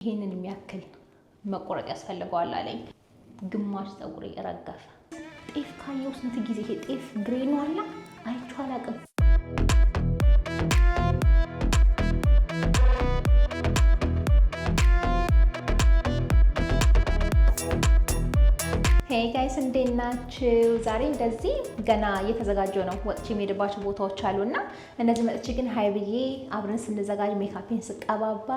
ይሄንን የሚያክል መቆረጥ ያስፈልገዋል አለኝ። ግማሽ ፀጉሬ ረገፈ። ጤፍ ካየው ስንት ጊዜ ይሄ ጤፍ ግሬኑ አለ አይቼው አላውቅም። ሄይ ጋይስ እንዴት ናችሁ? ዛሬ እንደዚህ ገና እየተዘጋጀው ነው። ወጥቼ የምሄድባቸው ቦታዎች አሉና እነዚህ መጥቼ ግን ሀይ ብዬ አብረን ስንዘጋጅ ሜካፔን ስቀባባ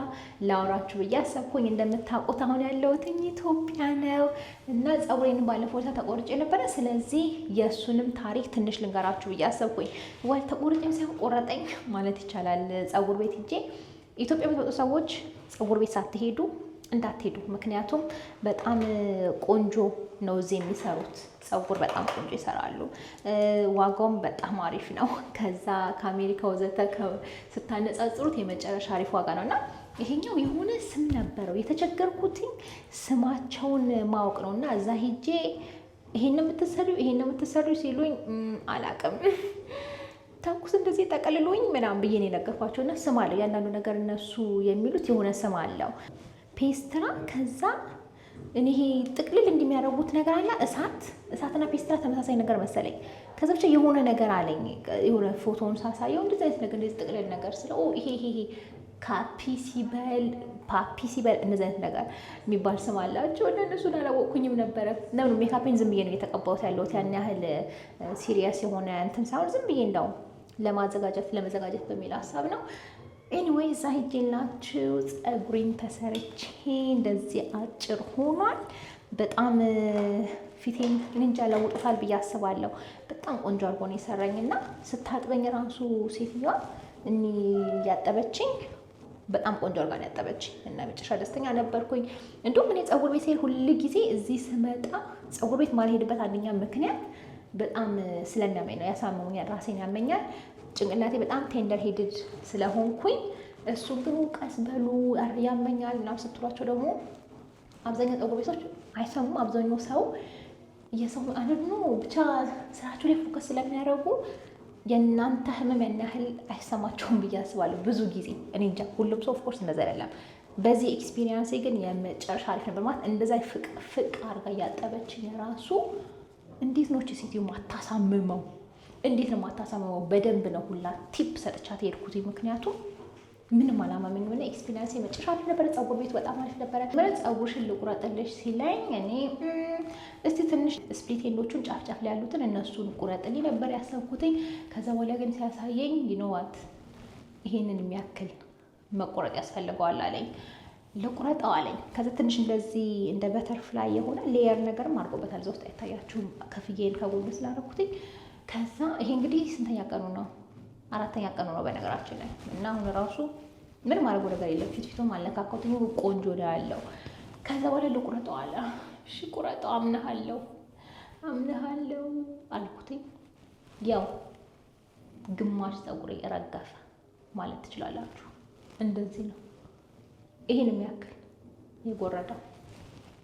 ላውራችሁ ብዬ አሰብኩኝ። እንደምታውቁት አሁን ያለሁት ኢትዮጵያ ነው እና ፀጉሬን ባለፈው ተቆርጬ ነበረ። ስለዚህ የእሱንም ታሪክ ትንሽ ልንገራችሁ ብዬ አሰብኩኝ። ወይ ተቆርጬም ሳይሆን ቆረጠኝ ማለት ይቻላል። ፀጉር ቤት ሂጄ ኢትዮጵያ የምትመጡ ሰዎች ፀጉር ቤት ሳትሄዱ እንዳትሄዱ። ምክንያቱም በጣም ቆንጆ ነው እዚህ የሚሰሩት ፀጉር በጣም ቆንጆ ይሰራሉ። ዋጋውም በጣም አሪፍ ነው። ከዛ ከአሜሪካ ወዘተ ስታነጻጽሩት የመጨረሻ አሪፍ ዋጋ ነው እና ይሄኛው የሆነ ስም ነበረው። የተቸገርኩትኝ ስማቸውን ማወቅ ነው እና እዛ ሂጄ ይሄን የምትሰሪው ሲሉኝ አላቅም ታኩስ እንደዚህ ጠቀልሎኝ ምናምን ብዬ ነው የነገርኳቸው እና ስም አለው ያንዳንዱ ነገር እነሱ የሚሉት የሆነ ስም አለው። ፔስትራ ከዛ እኔ ይሄ ጥቅልል እንደሚያደርጉት ነገር አለ። እሳትና ፔስትራ ተመሳሳይ ነገር መሰለኝ። ከዛ ብቻ የሆነ ነገር አለኝ። የሆነ ፎቶውን ሳሳየው እንደዚህ አይነት ነገር እንደዚህ ጥቅልል ነገር ስለ ይሄ ፓፒሲበል እንደዚህ አይነት ነገር የሚባል ስም አላቸው። እነሱን አላወቅኩኝም ነበረ። ለምን ሜካፔን ዝም ብዬ ነው እየተቀባሁት ያለሁት። ያን ያህል ሲሪየስ የሆነ እንትን ሳይሆን ዝም ብዬ እንደው ለመዘጋጀት በሚል ሀሳብ ነው። ኤኒዌይ እዛ ሄጄላችሁ ፀጉሬን ተሰርቼ እንደዚህ አጭር ሆኗል። በጣም ፊቴን እንጃ ለውጦታል ብዬ አስባለሁ። በጣም ቆንጆ አድርጎ ነው የሰራኝና ስታጥበኝ ራሱ ሴትዮዋ እኔ ያጠበችኝ በጣም ቆንጆ አድርጋ ነው ያጠበችኝ እና መጨረሻ ደስተኛ ነበርኩኝ። እንደውም እኔ ፀጉር ቤት ስሄድ ሁል ጊዜ እዚህ ስመጣ ፀጉር ቤት ማልሄድበት አንደኛ ምክንያት በጣም ስለሚያመኝ ነው። ያሳምሙኛል፣ ራሴን ያመኛል። ጭንቅላቴ በጣም ቴንደር ሄድድ ስለሆንኩኝ እሱ ግን ቀስ በሉ ያመኛል ምናምን ስትሏቸው ደግሞ አብዛኛው ፀጉር ቤቶች አይሰሙም። አብዛኛው ሰው የሰው አነኑ ብቻ ስራቸው ላይ ፎከስ ስለሚያደርጉ የእናንተ ህመም ያን ያህል አይሰማቸውም ብዬ አስባለሁ። ብዙ ጊዜ እኔ እንጃ፣ ሁሉም ሰው ኦፍኮርስ እንደዛ አይደለም። በዚህ ኤክስፒሪየንስ ግን የመጨረሻ አሪፍ ነበር። ማለት እንደዛ ፍቅ አድርጋ እያጠበችኝ የራሱ እንዴት ነው እቺ ሴትዮ ማታሳምመው? እንዴት ነው ማታሳምመው? በደንብ ነው ሁላ ቲፕ ሰጥቻት ሄድኩት። ምክንያቱም ምንም አላማመኝ ሆነ። ኤክስፒሪየንስ የመጨረሻ አሪፍ ነበረ። ፀጉር ቤቱ በጣም አሪፍ ነበረ። ማለት ፀጉርሽን ልቁረጥልሽ ሲለኝ እኔ እስቲ ትንሽ ስፕሊት ኤንዶቹን ጫፍ ላይ ያሉትን እነሱን ቁረጥልኝ ነበር ያሰብኩትኝ። ከዛ በኋላ ግን ሲያሳየኝ ይኖዋት ይሄንን የሚያክል መቆረጥ ያስፈልገዋል አለኝ። ለቁረጠው አለኝ። ከዛ ትንሽ እንደዚህ እንደ በተርፍላይ የሆነ ሌየር ነገርም አድርጎበታል። እዛ ውስጥ አይታያችሁም? ከፍዬን ከጎን ስላደረኩትኝ። ከዛ ይሄ እንግዲህ ስንተኛ ቀኑ ነው? 4ኛ ቀኑ ነው በነገራችን ላይ እና አሁን ራሱ ምንም አድርጎ ነገር የለም። ፊቱም አልነካካሁትኝ። ቆንጆ ነው ያለው። ከዛ በኋላ ልቁረጠው አለ። እሺ ቁረጠው፣ አምነሃለሁ አልኩትኝ። ያው ግማሽ ፀጉሬ ረገፈ ማለት ትችላላችሁ። እንደዚህ ነው። ይሄን የሚያክል የጎረደው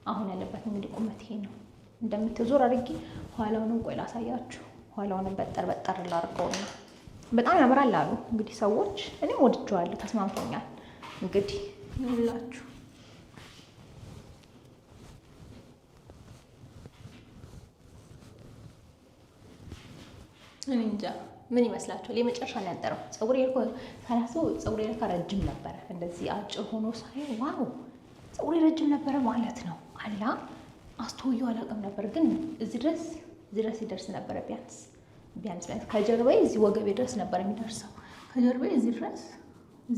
አሁን ያለበት እንግዲህ ቁመት ይሄ ነው። እንደምትዞር አድርጌ ኋላውንም ቆይ ላሳያችሁ። ኋላውንም በጠር ላድርገውና በጣም ያምራል አሉ እንግዲህ ሰዎች። እኔም ወድጄዋለሁ፣ ተስማምቶኛል። እንግዲህ ይኸውላችሁ እኔ እንጃ ምን ይመስላችኋል? የመጨረሻ ነው ያጠረው ፀጉሬ እኮ ሳላስበው ፀጉሬ ለካ ረጅም ነበረ። እንደዚህ አጭር ሆኖ ሳይ ዋው ፀጉሬ ረጅም ነበረ ማለት ነው። አላ አስተውዬው አላውቅም ነበር፣ ግን እዚህ ድረስ ይደርስ ነበረ። ቢያንስ ከጀርባዬ እዚህ ወገቤ ድረስ ነበር የሚደርሰው። ከጀርባዬ እዚህ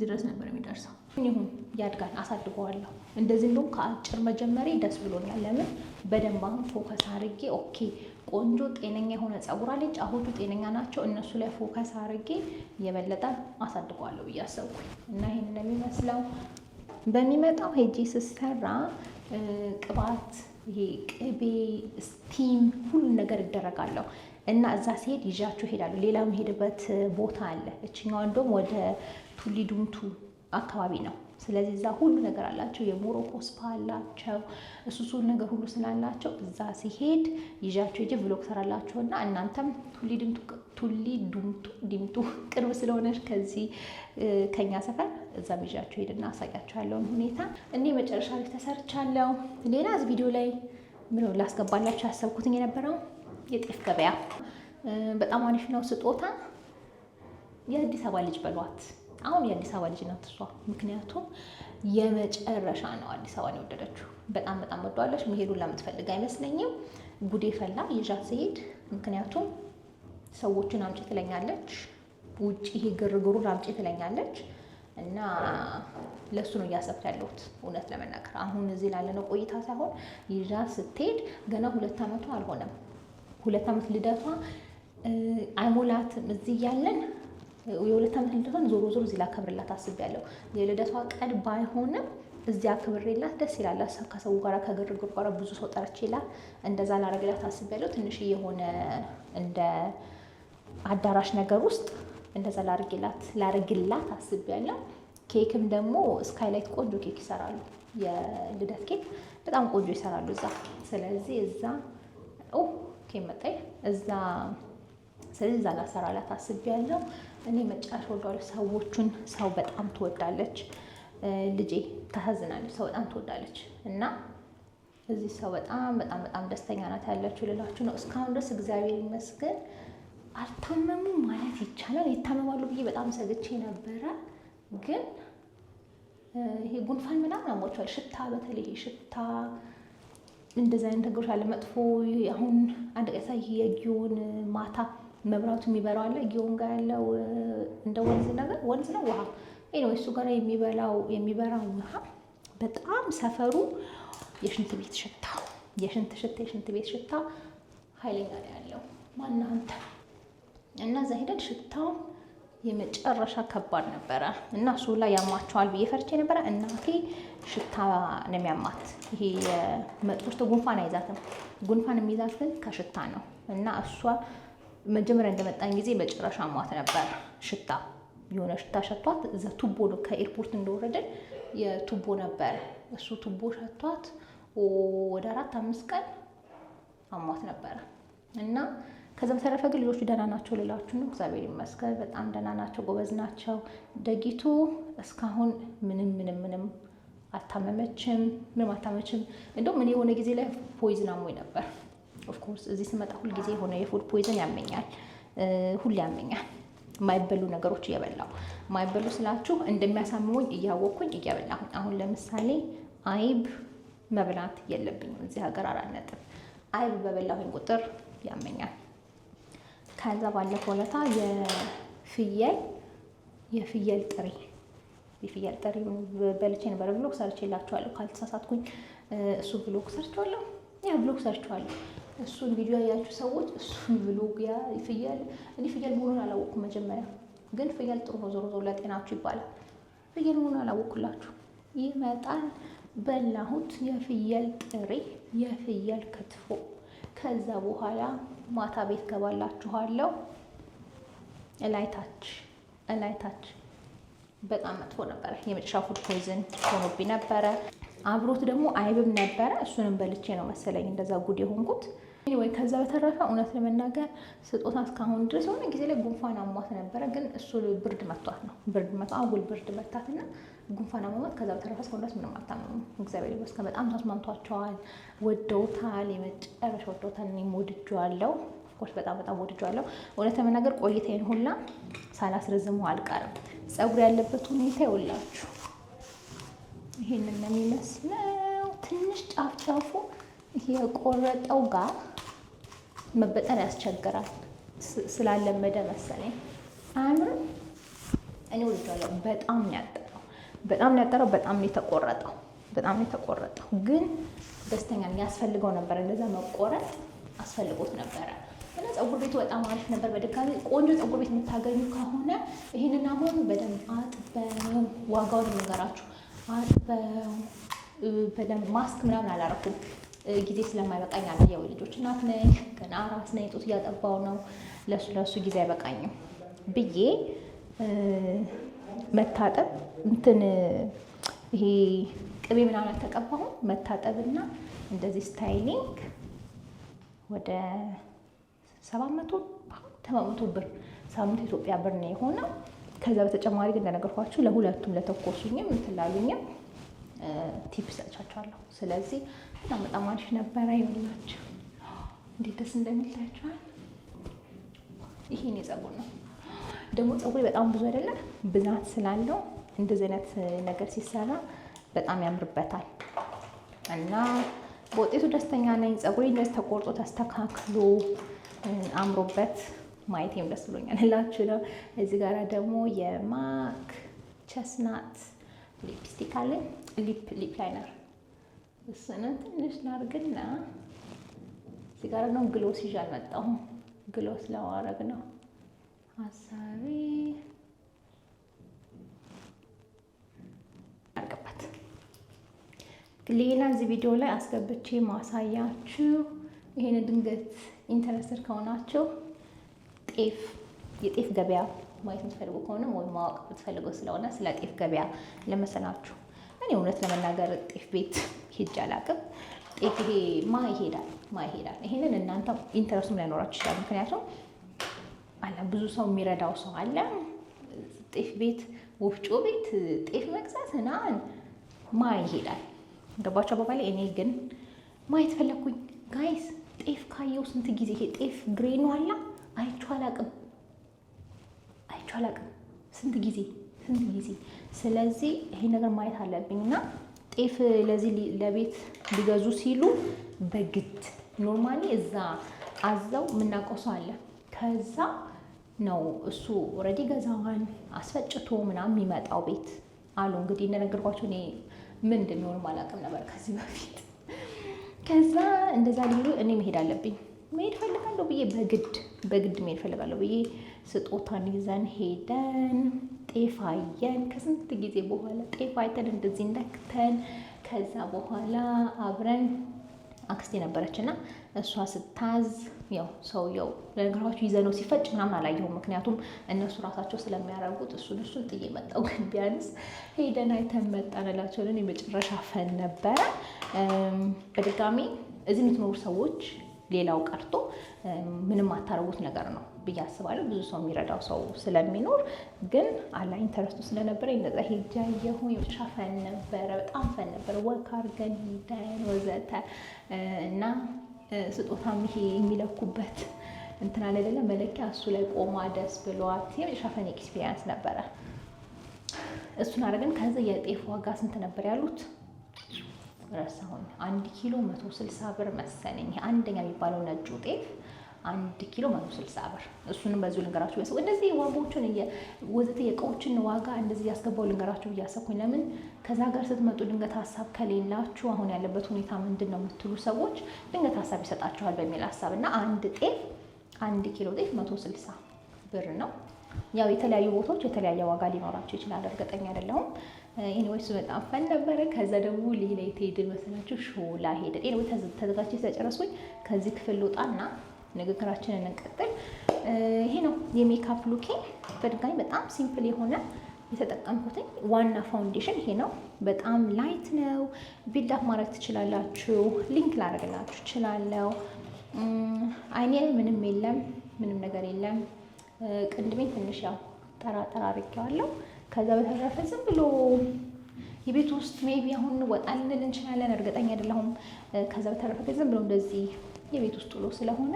ድረስ ነበር የሚደርሰው። ይሁን ያድጋል፣ አሳድገዋለሁ። እንደዚህ እንደውም ከአጭር መጀመሪያ ደስ ብሎኛል። ለምን በደንብ አሁን ፎከስ አድርጌ ኦኬ ቆንጆ ጤነኛ የሆነ ፀጉር አለኝ፣ ጫፎቹ ጤነኛ ናቸው፣ እነሱ ላይ ፎከስ አድርጌ የበለጠ አሳድገዋለሁ ብዬ አሰብኩኝ እና ይሄን እንደሚመስለው በሚመጣው ሄጄ ስሰራ ቅባት፣ ይሄ ቅቤ፣ ስቲም ሁሉን ነገር ይደረጋለሁ እና እዛ ሲሄድ ይዣችሁ ሄዳለሁ። ሌላ የምሄድበት ቦታ አለ። እችኛዋ እንደውም ወደ ቱሊ ዱምቱ አካባቢ ነው። ስለዚህ እዛ ሁሉ ነገር አላቸው። የሞሮኮ ስፓ አላቸው። እሱ ነገር ሁሉ ስላላቸው እዛ ሲሄድ ይዣቸው ሄጄ ብሎግ ሰራላቸውና እናንተም ቱሊ ዱምቱ ቅርብ ስለሆነች ከዚህ ከኛ ሰፈር እዛም ይዣቸው ሄድና አሳያቸዋለሁ ሁኔታ። እኔ መጨረሻ ላይ ተሰርቻለሁ። ሌላ እዚህ ቪዲዮ ላይ ምን ላስገባላችሁ ያሰብኩትኝ የነበረው የጤፍ ገበያ በጣም አሪፍ ነው። ስጦታ የአዲስ አበባ ልጅ በሏት። አሁን የአዲስ አበባ ልጅ ናት እሷ። ምክንያቱም የመጨረሻ ነው አዲስ አበባን የወደደችው። በጣም በጣም ወደዋለች። መሄዱን ለምትፈልግ አይመስለኝም። ጉዴ ፈላ ይዣት ስሄድ። ምክንያቱም ሰዎችን አምጪ ትለኛለች፣ ውጭ ይሄ ግርግሩን አምጪ ትለኛለች እና ለሱ ነው እያሰብኩ ያለሁት እውነት ለመናገር አሁን እዚህ ላለነው ቆይታ ሳይሆን ይዣት ስትሄድ ገና 2 ዓመቷ አልሆነም። 2 ዓመት ልደቷ አይሞላትም። እዚህ ያለን የ2 ዓመት ልደቷን ዞሮ ዞሮ እዚህ ላከብርላት አስቤያለሁ። የልደቷ ቀን ባይሆንም እዚያ አክብሬላት ደስ ይላል። ከሰው ጋር ከግርግሩ ጋር ብዙ ሰው ጠርቼላት እንደዛ ላረግላት አስቤያለሁ። ትንሽ የሆነ እንደ አዳራሽ ነገር ውስጥ እንደዛ ላረግላት አስቤያለሁ። ኬክም ደግሞ ስካይላይት ቆንጆ ኬክ ይሰራሉ። የልደት ኬክ በጣም ቆንጆ ይሰራሉ እዛ። ስለዚህ እዛ ኬክ መጣይ እዛ ስለዚህ እዛ ላሰራላት አስቤያለሁ። እኔ መጨረሻ ወደዋለሁ። ሰዎቹን ሰው በጣም ትወዳለች ልጄ፣ ታሳዝናለች። ሰው በጣም ትወዳለች እና እዚህ ሰው በጣም በጣም በጣም ደስተኛ ናት ያለችው ልላችሁ ነው። እስካሁን ድረስ እግዚአብሔር ይመስገን አልታመሙም ማለት ይቻላል። ይታመማሉ ብዬ በጣም ሰግቼ ነበረ፣ ግን ይሄ ጉንፋን ምናምን አሟቸዋል። ሽታ፣ በተለይ ሽታ እንደዚህ አይነት ነገሮች አለ መጥፎ። አሁን አንድ ቀሳ የጊዮን ማታ መብራቱ የሚበራው አለ ጊዮን ጋር ያለው እንደ ወንዝ ነው ውሃ ኤኒዌይ እሱ ጋር የሚበራው ውሃ በጣም ሰፈሩ የሽንት ቤት ሽታ የሽንት ቤት ሽታ ኃይለኛ ነው ያለው። ማነው አንተ? እና እዛ ሄደን ሽታው የመጨረሻ ከባድ ነበረ እና እሱ ላይ ያሟቸዋል ብዬ ፈርቼ ነበረ። እናቴ ሽታ ነው የሚያማት። ይሄ መጥፎ ጉንፋን አይዛትም። ጉንፋን የሚይዛት ግን ከሽታ ነው እና እሷ መጀመሪያ እንደመጣን ጊዜ መጨረሻ አሟት ነበር። ሽታ የሆነ ሽታ ሸቷት። እዛ ቱቦ ነው ከኤርፖርት እንደወረደን የቱቦ ነበር። እሱ ቱቦ ሸቷት ወደ 4-5 ቀን አሟት ነበረ እና ከዛ በተረፈ ግን ልጆቹ ደህና ናቸው ልላችሁ ነው። እግዚአብሔር ይመስገን በጣም ደህና ናቸው፣ ጎበዝ ናቸው። ደጊቱ እስካሁን ምንም አልታመመችም፣ ምንም አልታመመችም። እንደውም እኔ የሆነ ጊዜ ላይ ፖይዝን አሞኝ ነበር። ኦፍኮርስ እዚህ ስመጣ ሁል ጊዜ የሆነ የፉድ ፖይዝን ያመኛል፣ ሁሌ ያመኛል። የማይበሉ ነገሮች እየበላሁ የማይበሉ ስላችሁ እንደሚያሳምሙኝ እያወቅኩኝ እየበላሁ። አሁን ለምሳሌ አይብ መብላት የለብኝም እዚህ ሀገር 4 ነጥብ። አይብ በበላሁኝ ቁጥር ያመኛል። ከዛ ባለፈው ለታ የፍየል ጥሪ በልቼ ነበር። ብሎግ ሰርቼላችኋለሁ ካልተሳሳትኩኝ። እሱ ብሎግ ሰርቼዋለሁ። ብሎግ ሰርቼዋለሁ። እሱን ቪዲዮ ያያችሁ ሰዎች እሱን ብሎግ እኔ ፍየል መሆኑን አላወቅኩም መጀመሪያ። ግን ፍየል ጥሩ ነው ዞሮ ዞሮ ለጤናችሁ ይባላል። ፍየል መሆኑን አላወቅኩላችሁ። ይመጣል በላሁት። የፍየል ጥሬ፣ የፍየል ክትፎ። ከዛ በኋላ ማታ ቤት ገባላችኋለሁ። እላይታች በጣም መጥፎ ነበረ። የመጨረሻ ፉድ ፖይዝን ሆኖብኝ ነበረ። አብሮት ደግሞ አይብም ነበረ። እሱንም በልቼ ነው መሰለኝ እንደዛ ጉድ የሆንኩት። ወይ ከዛ በተረፈ እውነት ለመናገር ስጦታ እስካሁን ድረስ የሆነ ጊዜ ላይ ጉንፋን አሟት ነበረ። ግን እሱ ብርድ መቷት ነው አጉል ብርድ መታትና ጉንፋን አሟት። ከዛ በተረፈ እስካሁን ድረስ ምንም አልታመሙም። እግዚአብሔር ይመስገን በጣም ተስማምቷቸዋል፣ ወደውታል፣ የመጨረሻ ወደውታል። እኔም ወድጄዋለሁ። ኦፍኮርስ በጣም ወድጄዋለሁ። እውነት ለመናገር ቆይታዬን ሁላ ሳላስረዝመው አልቀርም። ፀጉር ያለበት ሁኔታ ይውላችሁ ይሄንን ነው የሚመስለው። ትንሽ ጫፍጫፉ ይሄ የቆረጠው ጋር መበጠር ያስቸግራል ስላለመደ መሰለኝ። አያምርም? እኔ ወድጄዋለሁ። በጣም ነው ያጠረው፣ በጣም ነው የተቆረጠው። ግን ደስተኛ ነኝ። ያስፈልገው ነበር እንደዛ መቆረጥ አስፈልጎት ነበረ። እና ፀጉር ቤቱ በጣም አሪፍ ነበር። በድጋሚ ቆንጆ ፀጉር ቤት የምታገኙ ከሆነ ይሄንን አሁን በደንብ አጥበው፣ ዋጋውን ልንገራችሁ፣ አጥበው በደንብ ማስክ ምናምን አላረኩም ጊዜ ስለማይበቃኝ አለ። ያው ልጆች እናት ነኝ፣ ገና አራስ ነኝ፣ ጡት እያጠባው ነው። ለሱ ጊዜ አይበቃኝም ብዬ መታጠብ ይሄ ቅቤ ምናምን አልተቀባሁም። መታጠብና እንደዚህ ስታይሊንግ ወደ 700 ብር 700 ኢትዮጵያ ብር ነው የሆነው። ከዛ በተጨማሪ ግን እንደነገርኳችሁ ለሁለቱም ለተኮሱኝም እንትላሉኝም ቲፕ ሰጥቻቸዋለሁ። ስለዚህ በጣም አሪፍ ነበረ። ይኸውላችሁ እንዴት ደስ እንደሚላችኋል። ይሄን የጸጉር ነው ደግሞ ጸጉሬ በጣም ብዙ አይደለም ብዛት ስላለው እንደዚህ አይነት ነገር ሲሰራ በጣም ያምርበታል እና በውጤቱ ደስተኛ ነኝ። ጸጉሬ እንደዚህ ተቆርጦ ተስተካክሎ አምሮበት ማየቴም ደስ ብሎኛል እላችሁ ነው። እዚህ ጋር ደግሞ የማክ ቸስናት ሊፕስቲክ አለኝ። ሊፕ ላይነር እሱን ትንሽ ላርግና እዚህ ጋር ነው ግሎስ ይዤ አልመጣሁም። ግሎስ ለማድረግ ነው ሀሳቤ። አርገባት ሌላ እዚህ ቪዲዮ ላይ አስገብቼ ማሳያችሁ ይሄን ድንገት ኢንተረስትድ ከሆናችሁ የጤፍ ገበያ ማየት የምትፈልጉ ከሆነ ወይ ማወቅ የምትፈልገው ስለሆነ ስለ ጤፍ ገበያ ለመሰላችሁ እኔ እውነት ለመናገር ጤፍ ቤት ሄጄ አላውቅም። ጤፍ ይሄ ማ ይሄዳል። ይሄንን እናንተ ኢንተረስቱም ላይኖራችሁ ይችላል። ምክንያቱም አለ ብዙ ሰው የሚረዳው ሰው አለ። ጤፍ ቤት ወፍጮ ቤት ጤፍ መግዛት ምናምን ማ ይሄዳል። ገባችሁ አባባሌ? እኔ ግን ማየት ፈለኩኝ ጋይስ። ጤፍ ካየው ስንት ጊዜ ይሄ ጤፍ ግሬኑ አላ አይቼው አላውቅም ስንት ጊዜ። ስለዚህ ይሄ ነገር ማየት አለብኝና ጤፍ ለዚህ ለቤት ሊገዙ ሲሉ በግድ ኖርማሊ እዛ አዘው የምናውቀው ሰው አለ። ከዛ ነው እሱ ኦልሬዲ ገዛዋን አስፈጭቶ ምናምን የሚመጣው ቤት አሉ። እንግዲህ እንደነገርኳቸው እኔ ምንድን ነው አላውቅም ነበር ከዚህ በፊት። ከዛ እንደዛ ሊሉ እኔ መሄድ ፈልጋለሁ ብዬ በግድ መሄድ ፈልጋለሁ ብዬ ስጦታን ይዘን ሄደን ጤፍ አየን። ከስንት ጊዜ በኋላ ጤፍ አይተን እንደዚህ እንደክተን ከዛ በኋላ አብረን አክስቴ ነበረችና እሷ ስታዝ ያው ሰውየው ለነገራችሁ ይዘነው ሲፈጭ ምናምን አላየሁም። ምክንያቱም እነሱ ራሳቸው ስለሚያደርጉት እሱን ጥዬ መጣሁ። ግን ቢያንስ ሄደን አይተን መጣን እላቸዋለሁ። የመጨረሻ ፈን ነበረ። በድጋሚ እዚህ የምትኖሩ ሰዎች ሌላው ቀርቶ ምንም አታረጉት ነገር ነው ብዬ አስባለሁ። ብዙ ሰው የሚረዳው ሰው ስለሚኖር ግን አላ ኢንተረስቱ ስለነበረ እንደዛ ሄጃ የሆነ የመጨረሻ ፈን ነበረ። በጣም ፈን ነበረ። ወክ አድርገን ሄደን ወዘተ እና ስጦታም ይሄ የሚለኩበት እንትን አለ አይደለ መለኪያ እሱ ላይ ቆማ ደስ ብሏት የመጨረሻ ፈን ኤክስፒሪየንስ ነበረ። እሱን አድርገን ከዛ የጤፍ ዋጋ ስንት ነበር ያሉት ረሳሁኝ። 1 ኪሎ 160 ብር መሰለኝ። አንደኛ የሚባለው ነጩ ጤፍ 1 ኪሎ 160 ብር። እሱንም በዚሁ ልንገራችሁ ያሰብኩ እንደዚህ ዋጋዎችን ወዘተ የእቃዎችን ዋጋ እንደዚህ ያስገባው ልንገራችሁ እያሰብኩኝ። ለምን ከዛ ጋር ስትመጡ ድንገት ሀሳብ ከሌላችሁ አሁን ያለበት ሁኔታ ምንድን ነው የምትሉ ሰዎች ድንገት ሀሳብ ይሰጣችኋል በሚል ሀሳብ እና 1 ኪሎ ጤፍ 160 ብር ነው። ያው የተለያዩ ቦታዎች የተለያየ ዋጋ ሊኖራቸው ይችላል፣ እርግጠኛ አይደለሁም። ኤኒዌይስ በጣም ፈን ነበረ። ከዛ ደግሞ ሌላ ሄድን መሰላችሁ ሾላ ሄድን። ኤኒዌይ ተዘጋጅቼ ስለጨረስኩኝ ከዚህ ክፍል ልውጣና ንግግራችንን እንቀጥል። ይሄ ነው የሜካፕ ሉኬ። በድጋሚ በጣም ሲምፕል የሆነ የተጠቀምኩትኝ ዋና ፋውንዴሽን ይሄ ነው። በጣም ላይት ነው። ቢልድ አፕ ማድረግ ትችላላችሁ። ሊንክ ላደርግላችሁ እችላለሁ። አይኔ ምንም ነገር የለም። ቅንድሜን ትንሽ ያው ጠራ አድርጌዋለሁ። ከዛ በተረፈ ዝም ብሎ የቤት ውስጥ ሜቢ አሁን ወጣ ልንል እንችላለን፣ እርግጠኛ አይደለሁም። ከዛ በተረፈ ዝም ብሎ እንደዚህ የቤት ውስጥ ውሎ ስለሆነ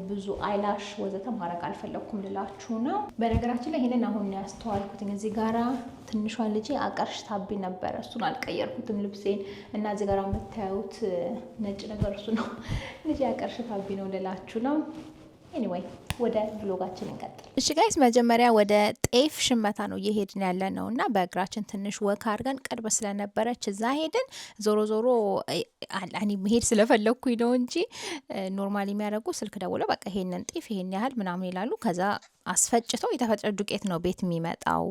ብዙ አይላሽ ወዘተ ማድረግ አልፈለኩም ልላችሁ ነው። በነገራችን ላይ ይሄንን አሁን ያስተዋልኩትኝ እዚህ ጋራ ትንሿ ልጄ አቀርሽታብኝ ነበረ። እሱን አልቀየርኩትም ልብሴን እና እዚህ ጋራ የምታዩት ነጭ ነገር እሱ ነው። ልጄ አቀርሽታብኝ ነው ልላችሁ ነው። ኤኒዌይ ወደ ብሎጋችን እንቀጥል። እሺ ጋይስ፣ መጀመሪያ ወደ ጤፍ ሽመታ ነው እየሄድን ያለ ነው እና በእግራችን ትንሽ ወክ አድርገን ቅርብ ስለነበረች እዛ ሄድን። ዞሮ እኔ መሄድ ስለፈለግኩኝ ነው እንጂ ኖርማሊ የሚያደርጉ ስልክ ደውለው በቃ ይሄንን ጤፍ ይሄን ያህል ምናምን ይላሉ። ከዛ አስፈጭተው የተፈጨ ዱቄት ነው ቤት የሚመጣው።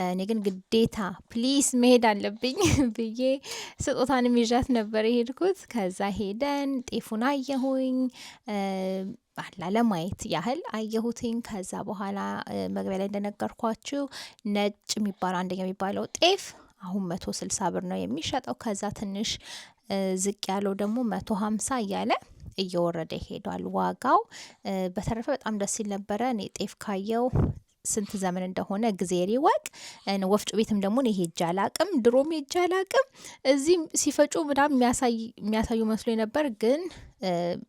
እኔ ግን ግዴታ ፕሊስ መሄድ አለብኝ ብዬ ስጦታንም ይዣት ነበር የሄድኩት። ከዛ ሄደን ጤፉን አየሁኝ ለማየት ያህል አየሁትኝ። ከዛ በኋላ መግቢያ ላይ እንደነገርኳችሁ ነጭ የሚባለው አንደኛ የሚባለው ጤፍ አሁን 160 ብር ነው የሚሸጠው። ከዛ ትንሽ ዝቅ ያለው ደግሞ 150 እያለ እየወረደ ይሄዳል ዋጋው። በተረፈ በጣም ደስ ይል ነበረ። እኔ ጤፍ ካየው ስንት ዘመን እንደሆነ እግዜር ይወቅ። ወፍጮ ቤትም ደግሞ እኔ ሄጄ አላቅም፣ ድሮም ሄጄ አላቅም። እዚህም ሲፈጩ ምናምን የሚያሳዩ መስሎ ነበር፣ ግን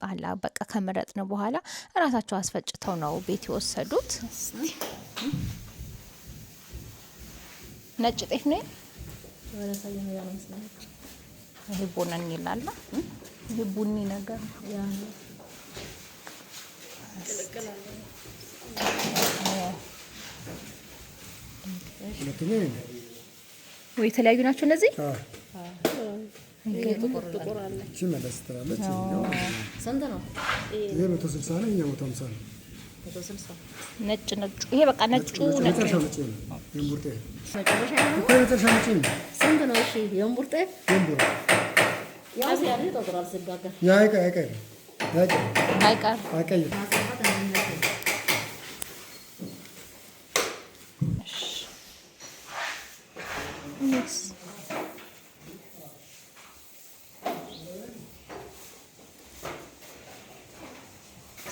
አላ በቃ ከመረጥን በኋላ እራሳቸው አስፈጭተው ነው ቤት የወሰዱት። ነጭ ጤፍ ነው ይሄ ቦነን ይላል። ይሄ ቡኒ ነገር ወይ የተለያዩ ናቸው እነዚህ። ነጭ ነጩ ይሄ በቃ ነጩ ነጭ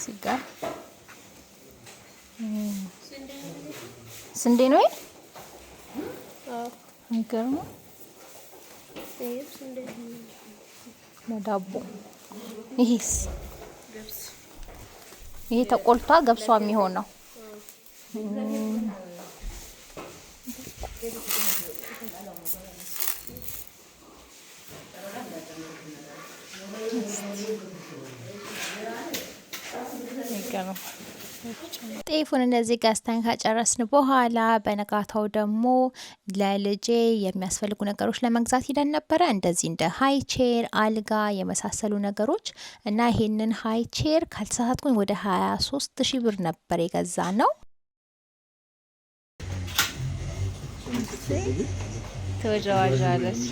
ሲጋር ስንዴ ነው አይገርም። ለዳቦ ይሄስ ይሄ ተቆልቷ ገብሷ የሚሆነው ጤፉን እንደዚህ ገዝተን ከጨረስን በኋላ በነጋታው ደግሞ ለልጄ የሚያስፈልጉ ነገሮች ለመግዛት ሂደን ነበረ። እንደዚህ እንደ ሃይ ቼር፣ አልጋ የመሳሰሉ ነገሮች እና ይሄንን ሃይ ቼር ካልተሳሳትኩኝ ወደ 23,000 ብር ነበር የገዛ ነው። ተወጃዋጃለች።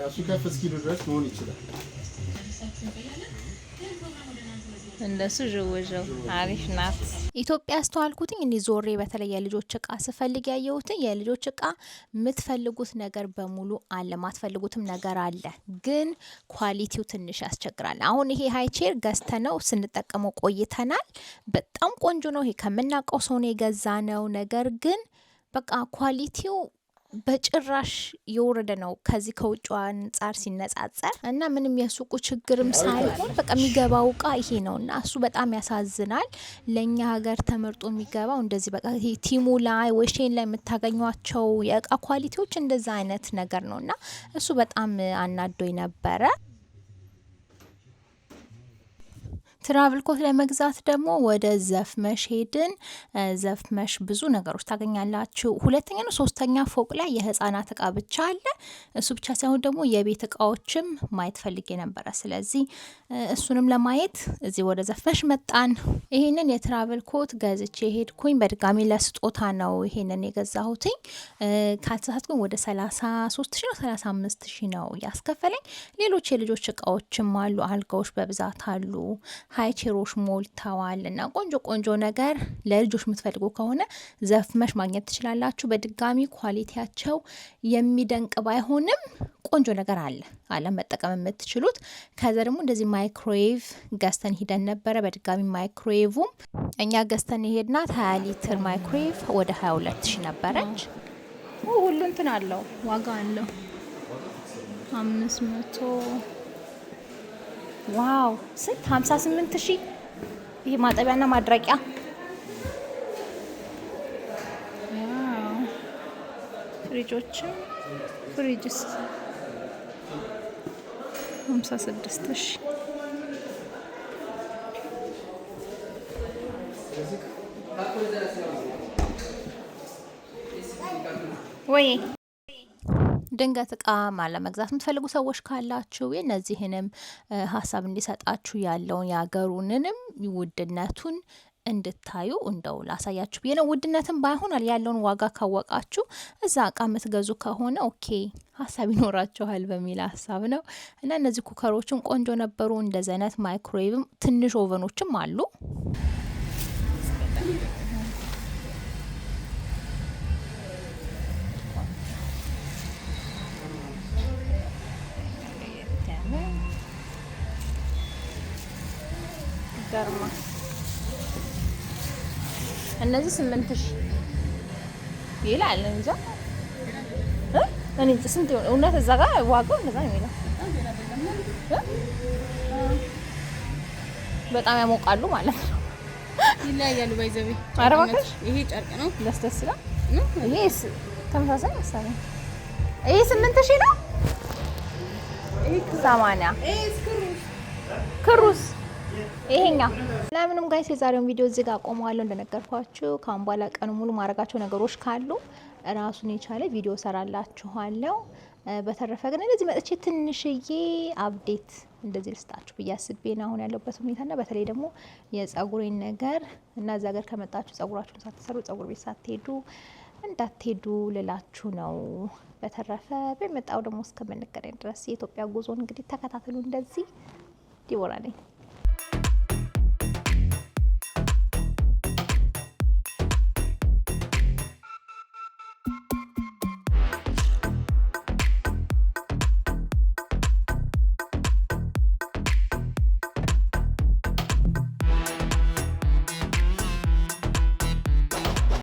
እሱ ከፍ እስኪሉ ድረስ መሆን ይችላል። እንደሱ ጀወጀው አሪፍ ናት። ኢትዮጵያ አስተዋልኩትኝ እንዲህ ዞሬ በተለይ የልጆች እቃ ስፈልግ ያየሁትኝ የልጆች እቃ የምትፈልጉት ነገር በሙሉ አለ፣ ማትፈልጉትም ነገር አለ፣ ግን ኳሊቲው ትንሽ ያስቸግራል። አሁን ይሄ ሃይቼር ገዝተነው ስንጠቀመው ቆይተናል። በጣም ቆንጆ ነው። ይሄ ከምናውቀው ሰው ነው የገዛ ነው። ነገር ግን በቃ ኳሊቲው በጭራሽ የወረደ ነው ከዚህ ከውጭ አንጻር ሲነጻጸር እና ምንም የሱቁ ችግርም ሳይሆን በቃ የሚገባው እቃ ይሄ ነው እና እሱ በጣም ያሳዝናል። ለእኛ ሀገር ተመርጦ የሚገባው እንደዚህ በቃ ቲሙ ላይ ወይ ሼን ላይ የምታገኟቸው የእቃ ኳሊቲዎች እንደዛ አይነት ነገር ነው እና እሱ በጣም አናዶኝ ነበረ። ትራቭል ኮት ለመግዛት ደግሞ ወደ ዘፍመሽ ሄድን። ዘፍመሽ ብዙ ነገሮች ታገኛላችሁ። ሁለተኛ ነው ሶስተኛ ፎቅ ላይ የህፃናት እቃ ብቻ አለ። እሱ ብቻ ሳይሆን ደግሞ የቤት እቃዎችም ማየት ፈልጌ ነበረ። ስለዚህ እሱንም ለማየት እዚህ ወደ ዘፍመሽ መጣን። ይሄንን የትራቭል ኮት ገዝቼ ሄድኩኝ። በድጋሚ ለስጦታ ነው ይሄንን የገዛሁትኝ። ካልተሳሳትኩኝ ወደ 33,000 ነው 35,000 ነው ያስከፈለኝ። ሌሎች የልጆች እቃዎችም አሉ። አልጋዎች በብዛት አሉ። ሃይቼሮች ሞልተዋል እና ቆንጆ ቆንጆ ነገር ለልጆች የምትፈልጉ ከሆነ ዘፍመሽ ማግኘት ትችላላችሁ። በድጋሚ ኳሊቲያቸው የሚደንቅ ባይሆንም ቆንጆ ነገር አለ መጠቀም የምትችሉት። ከዛ ደግሞ እንደዚህ ማይክሮዌቭ ገዝተን ሂደን ነበረ። በድጋሚ ማይክሮዌቭም እኛ ገዝተን የሄድናት 20 ሊትር ማይክሮዌቭ ወደ 22,000 ነበረች። ሁሉ እንትን አለው ዋጋ አለው 500 ዋው ስንት 58,000 ይሄ ማጠቢያና ማድረቂያ ፍሪጆችም ፍሪጅስ 56,000 ወይ ድንገት እቃ ለመግዛት የምትፈልጉ ሰዎች ካላችሁ የነዚህንም ሀሳብ እንዲሰጣችሁ ያለውን የሀገሩንንም ውድነቱን እንድታዩ እንደው ላሳያችሁ ብዬ ነው። ውድነትም ባይሆን ያለውን ዋጋ ካወቃችሁ እዛ እቃ የምትገዙ ከሆነ ኦኬ ሀሳብ ይኖራችኋል በሚል ሀሳብ ነው። እና እነዚህ ኩከሮችም ቆንጆ ነበሩ። እንደዚህ አይነት ማይክሮዌቭም ትንሽ ኦቨኖችም አሉ። ገርማ እነዚህ 8000 ይላል እንጃ እኔ ስንት ይሆን እውነት? እዛ ጋር ዋጋው እንደዛ ነው የሚለው። በጣም ያሞቃሉ ማለት ነው። ይለያያሉ። ባይዘቤ ኧረ እባክሽ ይሄ ጨርቅ ነው። ደስ ይላል። ይሄስ ተመሳሳይ መሰለኝ። ይሄ 8000 ነው። ይሄ 80 ክሩስ ይሄኛው። ለምንም ጋይስ የዛሬውን ቪዲዮ እዚህ ጋር አቆመዋለሁ። እንደነገርኳችሁ ካሁን በኋላ ቀኑ ሙሉ ማድረጋቸው ነገሮች ካሉ ራሱን የቻለ ቪዲዮ ሰራላችኋለሁ። በተረፈ ግን እንደዚህ መጥቼ ትንሽዬ አፕዴት እንደዚህ ልስጣችሁ ብዬ አስቤ ነው አሁን ያለበት ሁኔታና በተለይ ደግሞ የጸጉሬን ነገር እና እዛ ሀገር ከመጣችሁ ጸጉራችሁን ሳትሰሩ ጸጉር ቤት ሳትሄዱ እንዳትሄዱ ልላችሁ ነው። በተረፈ በመጣው ደግሞ እስከምንገናኝ ድረስ የኢትዮጵያ ጉዞን እንግዲህ ተከታተሉ። እንደዚህ ዲቦራ ነኝ።